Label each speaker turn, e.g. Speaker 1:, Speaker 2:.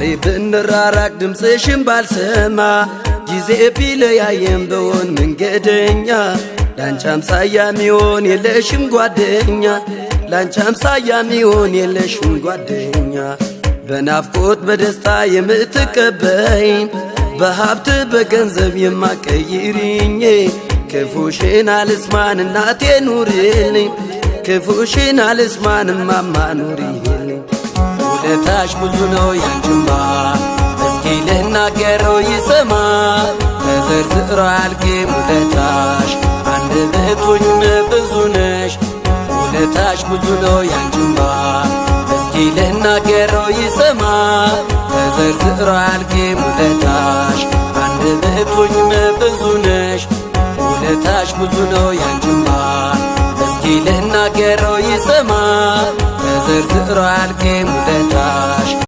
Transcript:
Speaker 1: ዛሬ ብንራራቅ ድምፅሽን ባልሰማ ጊዜ ቢለያየን ብሆን መንገደኛ ላንቺ አምሳያ ሚሆን የለሽም ጓደኛ ላንቺ አምሳያ ሚሆን የለሽም ጓደኛ በናፍቆት በደስታ የምትቀበይ በሀብት በገንዘብ የማቀይሪኝ ክፉሽን አልስማን እናቴ ኑሪልኝ ክፉሽን አልስማን እማማ ኑሪልኝ ውለታሽ ብዙ ነው ያንቺማ እስኪ ልናገረው ይሰማ ተዘርዝሮ አያልቅም ውለታሽ አንደበቱኝ ብዙ ነሽ ውለታሽ ብዙ ነው ያንቺማ እስኪ ልናገረው ይሰማ ተዘርዝሮ አያልቅም ውለታሽ አንደበቱኝ ብዙ ነሽ ውለታሽ ብዙ ነው ያንቺማ እስኪ ልናገረው ይሰማ ተዘርዝሮ አያልቅም ውለታሽ